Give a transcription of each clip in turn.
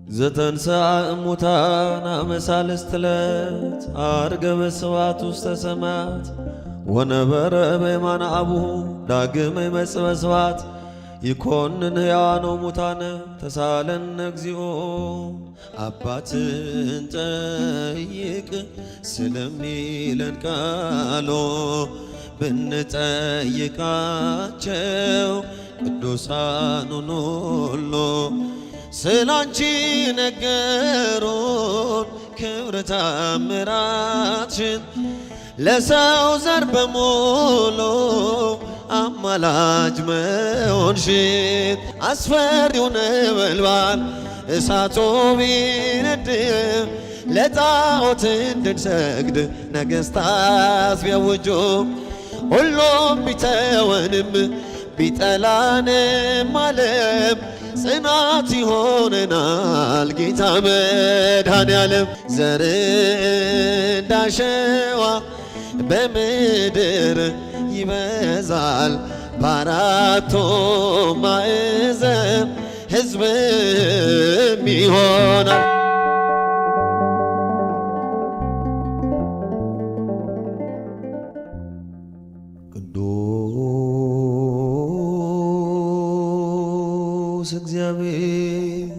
ዘተንሥአ እሙታን አመሳልስት ዕለት ዐርገ በስብሐት ውስተ ሰማያት ወነበረ በየማነ አቡሁ ዳግመ ይመጽእ በስብሐት ይኰንን ሕያዋነ ወሙታነ ተሳሃለነ እግዚኦ። አባትን ጠይቅ ስለሚለን ቃሎ ብንጠይቃቸው ቅዱሳኑን ሁሉ ስላንቺ ነገሩን ክብር ተአምራትሽን ለሰው ዘር በሙሉ አማላጅ መሆንሽን አስፈሪው ነበልባል እሳቱ ቢነድም ለጣዖት እንድንሰግድ ነገሥታት ቢያውጁ ሁሉም ቢተወንም ቢጠላንም ዓለም ጽናት ይሆነናል ጌታ መድኃኔዓለም። ዘር እንዳሸዋ በምድር ይበዛል በአራቱ ማዕዘን ሕዝብም ይሆናል። ቅዱስ እግዚአብሔር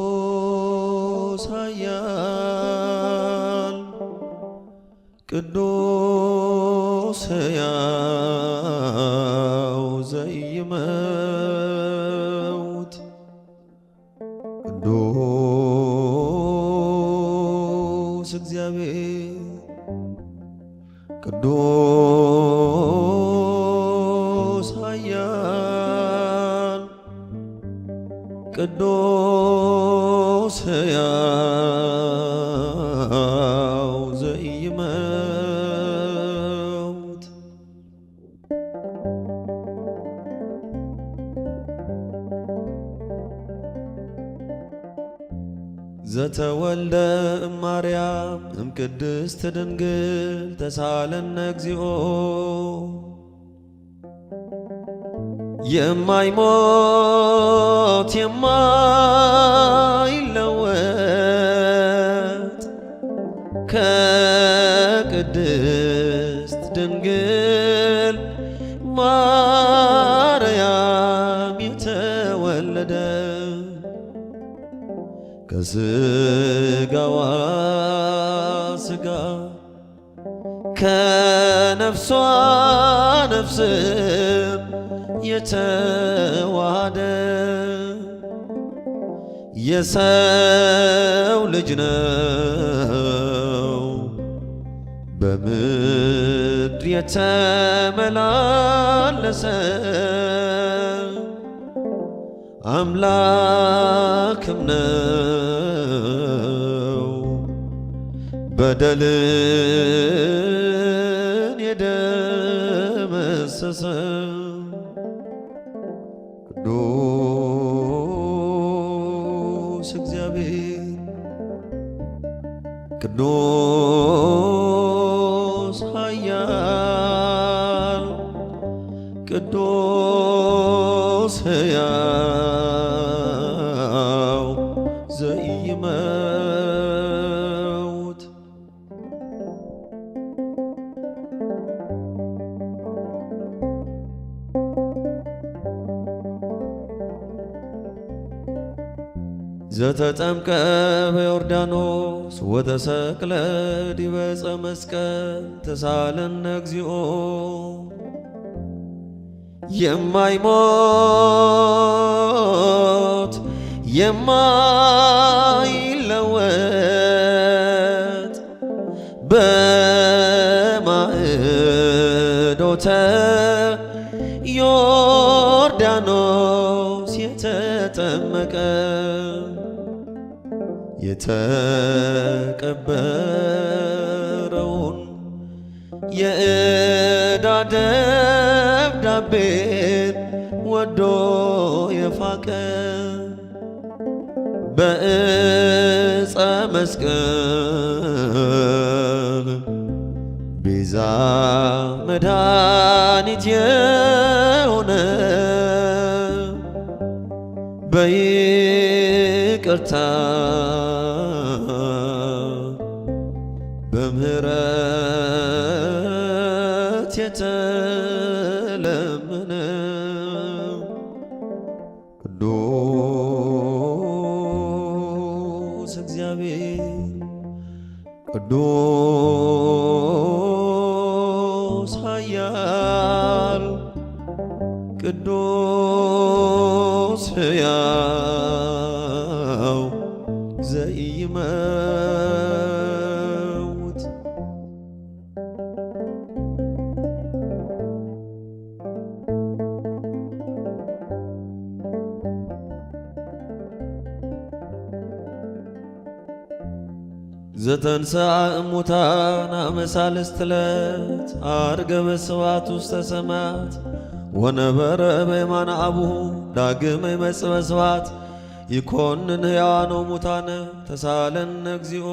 ቅዱስ ኃያል ቅዱስ ሕያው ዘኢይመውት ቅዱስ እግዚአብሔር ቅዱስ ኃያል ቅዱስ ሕያው ዘኢይመውት ዘተወልደ እማርያም እምቅድስት ድንግል ተሳሃለነ እግዚኦ። የማይሞት የማይለወጥ ከቅድስት ድንግል ማርያም የተወለደ ከሥጋዋ ሥጋ ከነፍሷ ነፍስም የተዋሃደ የሰው ልጅ ነው በምድር የተመላለሰ አምላክም ነው በደልን የደመሰሰ ቅዱስ እግዚአብሔር ቅዱስ ኃያል ቅዱስ ሕያው ዘኢይመውት ዘተጠምቀ በዮርዳኖስ ወተሰቅለ ዲበ ዕፀ መስቀል ተሳሃለነ እግዚኦ። የማይሞት የማይለወጥ በማዕዶተ ዮርዳኖስ የተጠመቀ የተቀበረውን የዕዳ ደብዳቤን ወዶ የፋቀ በዕፀ መስቀል ቤዛ መድኃኒት የሆነ በይቅርታ በምህረት የተለመነው ቅዱስ እግዚአብሔር ቅዱስ ኃያል ቅዱስ ሕያው ዘኢይመውት ዘተንሥአ እሙታን አመ ሣልስት ዕለት ዐርገ በስብሐት ውስተ ሰማያት ወነበረ በየማነ አቡሁ ዳግመ ይመጽእ በስብሐት ይኰንን ሕያዋነ ወሙታነ ተሳሃለነ እግዚኦ።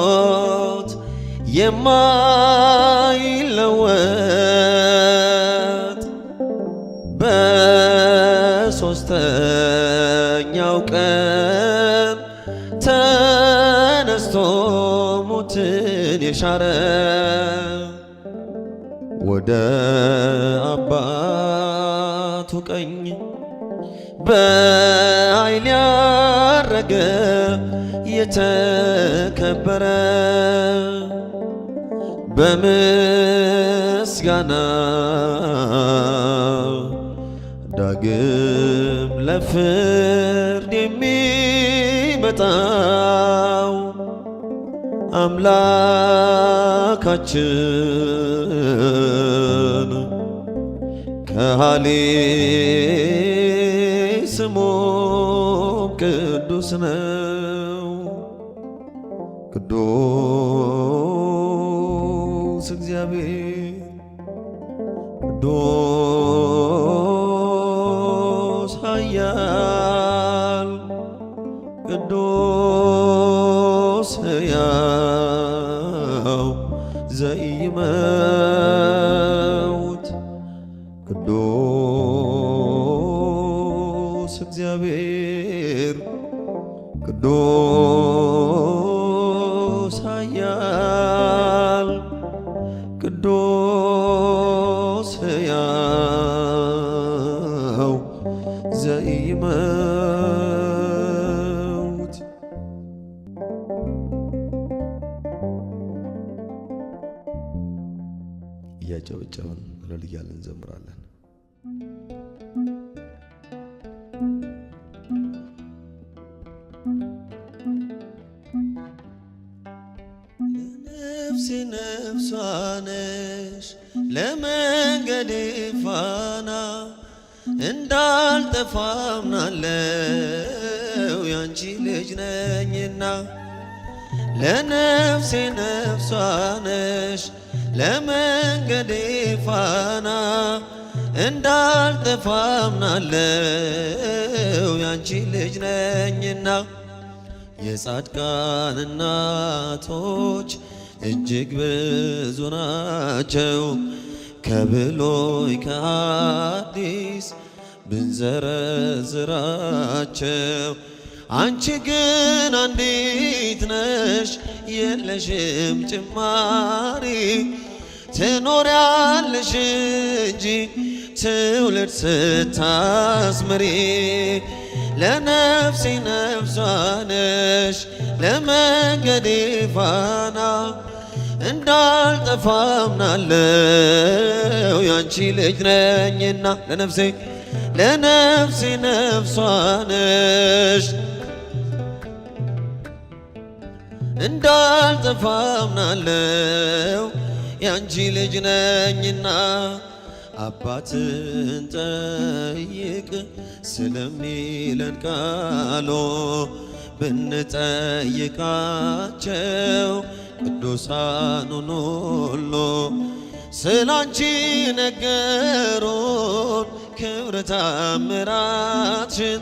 የማይሞት የማይለወጥ በሦስተኛው ቀን ተነስቶ ሞትን የሻረ ወደ አባቱ ቀኝ በኃይል ያረገ የተከበረ በምስጋና ዳግም ለፍርድ የሚመጣው አምላካችን ከሃሊ ስሙም ቅዱስ ነው። ቅዱስ እግዚአብሔር ቅዱስ ኃያል ቅዱስ ሕያው ዘኢይመውት ቅዱስ እግዚአብሔር ቅዱስ ኃያል ቅዱስ ሕያው ዘኢይመውት እያጨበጨብን እልል እያልን እንዘምራለን። ለነፍሴ ነፍሷ ነሽ ለመንገዴ ፋና እንዳልጠፋ አምናለው ያንቺ ልጅ ነኝና። ለነፍሴ ነፍሷ ነሽ ለመንገዴ ፋና እንዳልጠፋ አምናለው ያንቺ ልጅ ነኝና። የጻድቃን እናቶች እጅግ ብዙ ናቸው ከብሉይ ከአዲስ ብንዘረዝራቸው። አንቺ ግን አንዲት ነሽ የለሽም ጭማሪ ትኖሪያለሽ እንጂ ትውልድ ስታስምሪ። ለነፍሴ ነፍሷ ነሽ ለመንገዴ ፋና እንዳልጠፋ አምናለው ያንቺ ልጅ ነኝና። ለነፍሴ ነፍሷ ነሽ እንዳልጠፋ አምናለው ያንቺ ልጅ ነኝና። አባትን ጠይቅ ስለሚለን ቃሎ ብንጠይቃቸው ቅዱሳኑን ሁሉ ስላንቺ ነገሩን ክብር ታምራትሽን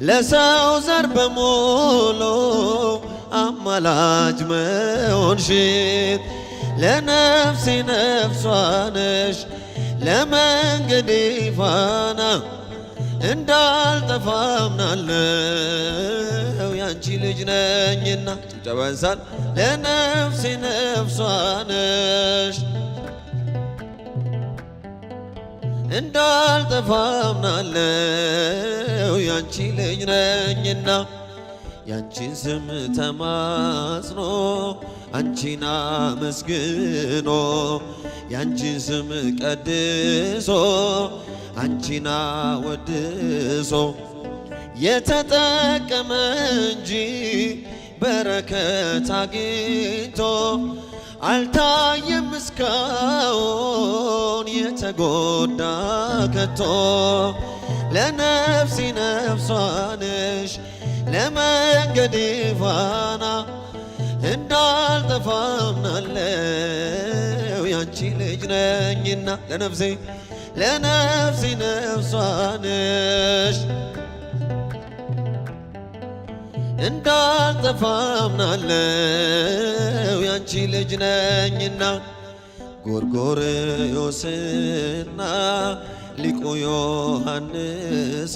ለሰው ዘር በሙሉ አማላጅ መሆንሽን ለነፍሴ ነፍሷ ነሽ ለመንገዴ ፋና እንዳልጠፋ አምናለሁ ያንቺ ልጅ ነኝና ጭብጨባ ያንሳል። ለነፍሴ ነፍሷ ነሽ እንዳልጠፋ አምናለሁ ያንቺ ልጅ ነኝና ያንቺን ስም ተማጽኖ አንቺን አመስግኖ ያንቺን ስም ቀድሶ አንቺን አወድሶ የተጠቀመ እንጂ በረከት አግኝቶ አልታየም እስካሁን የተጎዳ ከቶ። ለነፍሴ ነፍሷ ነሽ ለመንገዴ ፋና እንዳልጠፋ አምናለሁ ያንቺ ልጅ ነኝና ለነፍሴ ነፍሷ ነሽ እንዳልጠፋ አምናለሁ ያንቺ ልጅ ነኝና ጎርጎርዮስና ሊቁ ዮሐንስ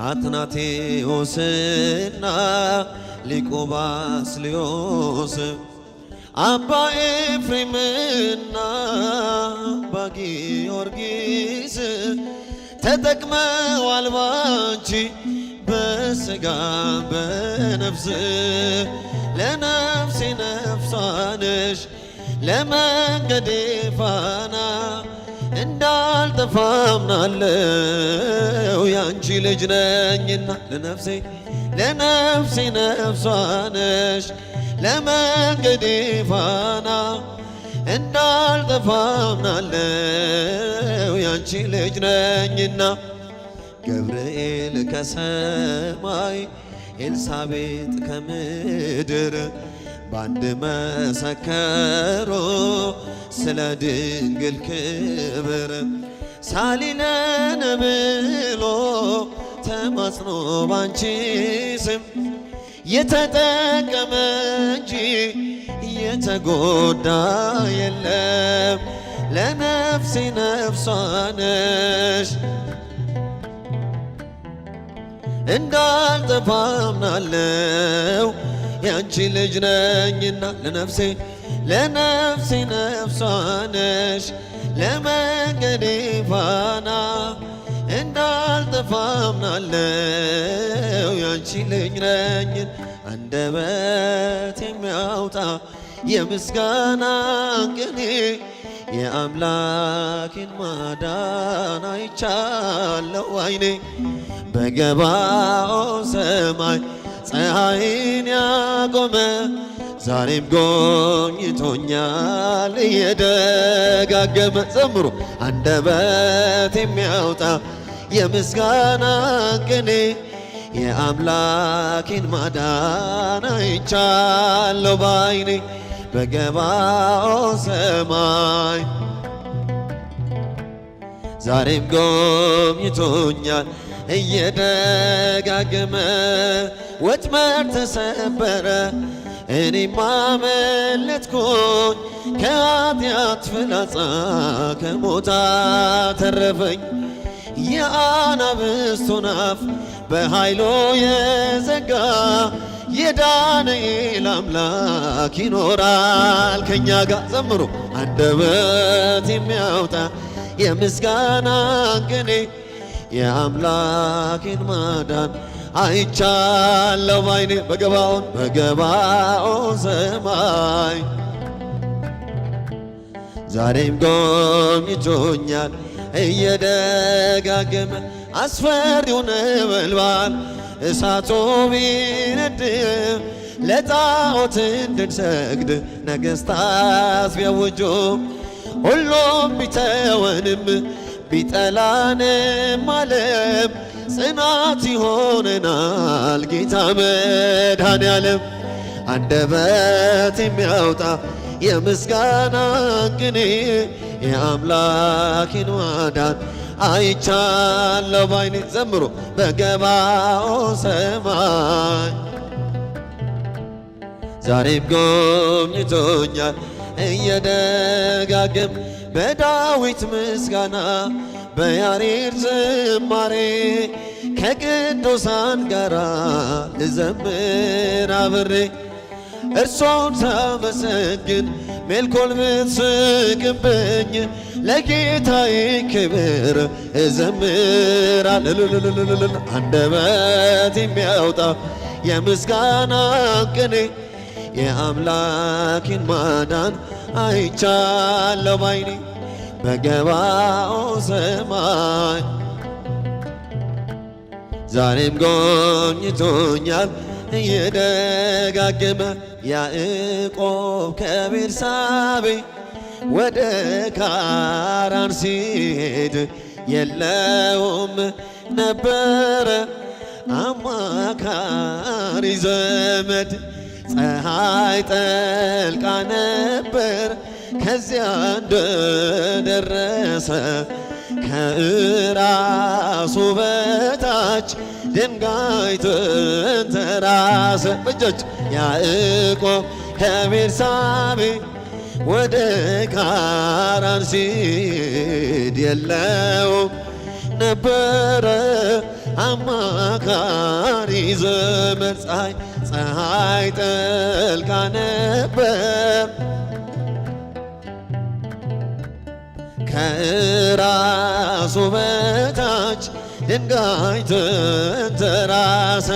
አትናቴዎስና ሊቁ ባስልዮስ አባ ኤፍሬምና አባ ጊዮርጊስ ተጠቅመዋል ባንቺ በሥጋ በነፍስ ለነፍሴ ነፍሷ ነሽ ለመንገዴ ፋና እንዳልጠፋ አምናለሁ ያንቺ ልጅ ነኝና ለነፍሴ ነፍሷ ነሽ ለመንገዴ ፋና እንዳልጠፋ አምናለሁ ያንቺ ልጅ ነኝና ገብርኤል ከሰማይ ኤልሳቤጥ ከምድር ባንድ መሰከሮ ስለ ድንግል ክብር ሳሊለነ ብሎ ተማጽኖ ባንቺ ስም የተጠቀመ እንጂ የተጎዳ የለም። ለነፍሴ ነፍሷ ነሽ እንዳልጠፋ አምናለሁ ያንቺ ልጅ ነኝና ለነፍሴ ነፍሷ ነሽ ለመንገዴ ፋና እንዳልጠፋ አምናለሁ ያንቺ ልጅ ነኝን አንደበት የሚያወጣ የምስጋና ቅኔ የአምላኬን ማዳን አይቻለሁ አይኔ በገባኦን ሰማይ ፀሐይን ያቆመ ዛሬም ጎብኝቶኛል እየደጋገመ ዘምሩ አንደበት የሚያወጣ የምስጋና ቅኔ የአምላኬን ማዳን አይቻለሁ ባይኔ በገባኦን ሰማይ ዛሬም ጎብኝቶኛል እየደጋገመ ወጥመድ ተሰበረ እኔም አመለጥኩኝ ከኃጢአት ፍላጻ ከሞት አተረፈኝ የአናብስቱን አፍ በኃይሉ የዘጋ የዳንኤል አምላክ ይኖራል ከኛ ጋር ዘምሩ አንደበት የሚያወጣ የምስጋና ቅኔ የአምላኬን ማዳን አይቻለሁ ባይኔ በገባኦን ሰማይ ዛሬም ጎብኝቶኛል እየደጋገመ አስፈሪው ነበልባል እሳቱ ቢነድም ለጣዖት እንድንሰግድ ነገሥታት ቢያውጁ ሁሉም ቢተወንም ቢጠላንም ዓለም ጽናት ይሆነናል ጌታ መድኃኔዓለም አንደበት የሚያወጣ የምስጋና ቅኔ የአምላኬን ማዳን አይቻለሁ ባይኔ ዘምሩ በገባኦን ሰማይ ዛሬም ጎብኝቶኛል እየደጋገም በዳዊት ምስጋና በያሬድ ዝማሬ ከቅዱሳን ጋራ ልዘምር አብሬ እርሶን ሳመሰግን ሜልኮል ብትስቅብኝ ለጌታዬ ክብር እዘምራለሁ። አንደበት የሚያወጣ የምስጋና ቅኔ የአምላኬን ማዳን አይቻለሁ ባይኔ በገባኦን ሰማይ ዛሬም ጎብኝቶኛል እየደጋገመ ያዕቆብ ከቤርሳቤ ወደ ካራን ሲሄድ የለውም ነበረ አማካሪ ዘመድ ፀሐይ ጠልቃ ነበር ከዚያ እንደደረሰ ከራሱ በታች ድንጋይ ተንተራሰ እጆች ያዕቆብ ከቤርሳቤ ወደ ካራን ሲሄድ የለውም ነበረ አማካሪ ዘመድ ፀሐይ ጠልቃ ነበር ከራሱ በታች ድንጋይ ተንተራሰ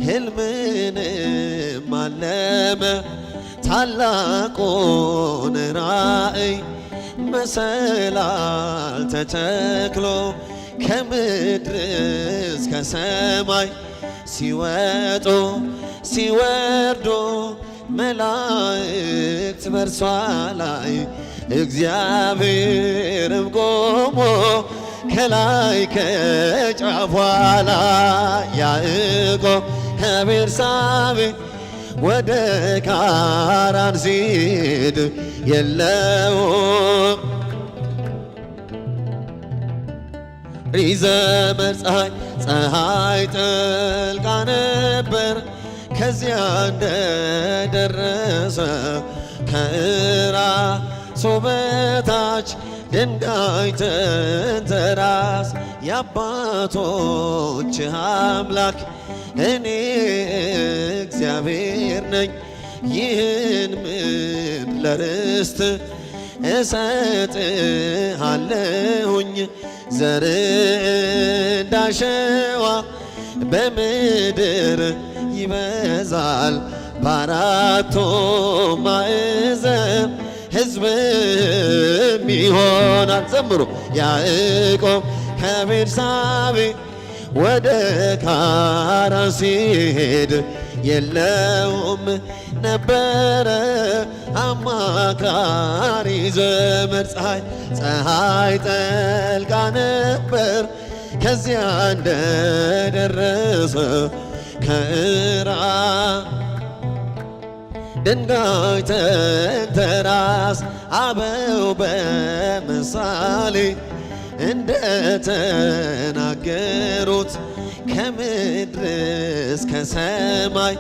ሕልምንም አለመ ታላቁን ራእይ መሰላል ተተክሎ ከምድር እስከ ሰማይ ሲወጡ ሲወርዱ መላእክት በርሷ ላይ እግዚአብሔርም ቆሞ ከላይ ከጫፏ ላይ ያዕቆብ ከቤርሳቤ ወደ ካራን ሲሄድ የለውም ዘመድ ፀሐይ ጠልቃ ነበር ከዚያ እንደደረሰ ከራሱ በታች ድንጋይ ተንተራሰ የአባቶች አምላክ እኔ እግዚአብሔር ነኝ ይህን ምድር ለርስት እሰጥሃለሁኝ ዘር እንዳሸዋ በምድር ይበዛል በአራቱ ማዕዘን ሕዝብም ይሆናል። ዘምሩ ያዕቆብ ከቤርሳቤ ወደ ካራን ሲሄድ የለውም ነበረ አማካሪ ዘመድ ፀሐይ ጠልቃ ነበር ከዚያ እንደደረሰ ከራሱ ድንጋይ ተንተራሰ አበው በምሳሌ እንደተናገሩት ከምድር እስከ ሰማይ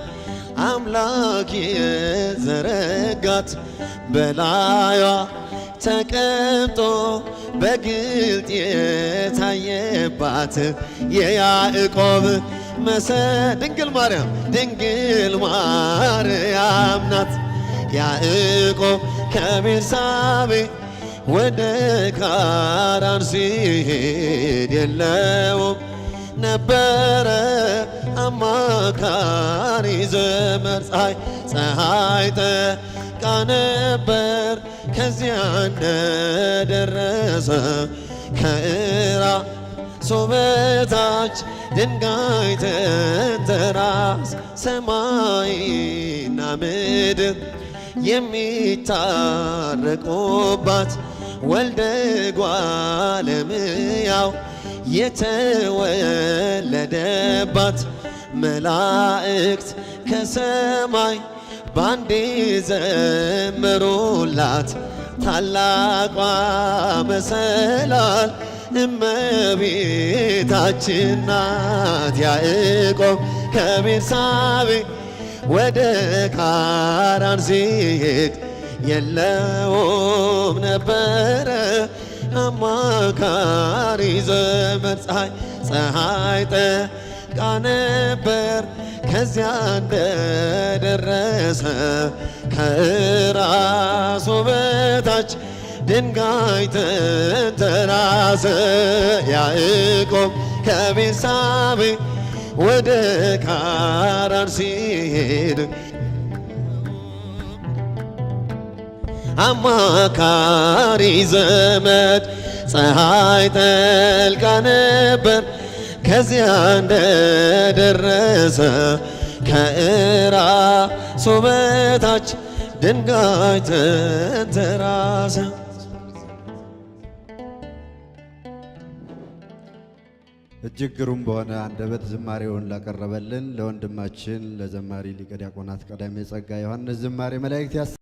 አምላክ የዘረጋት በላዩ ተቀምጦ በግልጥ የታየባት የያዕቆብ ድንግል ማርያም ናት። ያዕቆብ ከቤርሳቤ ወደ ካራን ሲሄድ የለውም ነበረ አማካሪ ዘመድ ፀሐይ ጠልቃ ነበር ከዚያ እንደደረሰ ከራሱ በታች ድንጋይ ተንተራሰ ሰማይና ምድር የሚታረቁባት ወልደ እጓለ እመሕያው የተወለደባት መላእክት ከሰማይ ባንዴ ዘመሩላት ታላቋ መሰላል እመቤታችን ናት። ያዕቆብ ከቤርሳቤ ወደ ካራን ሲሄድ የለውም ነበረ አማካሪ ዘመድ ፀሐይ ጠልቃ ነበር ከዚያ እንደደረሰ ከራሱ በታች ድንጋይ ተንተራሰ። ያዕቆብ ከቤርሳቤ ወደ ካራን ሲሄድ አማካሪ ዘመድ ፀሐይ ጠልቃ ነበር ከዚያ እንደደረሰ ከራሱ በታች ድንጋይ ተንተራሰ። እጅግ ግሩም በሆነ አንደበት ዝማሬውን ላቀረበልን ለወንድማችን ለዘማሪ ሊቀ ዲያቆናት ቀዳሜ ጸጋ ዮሐንስ ዝማሬ መላእክት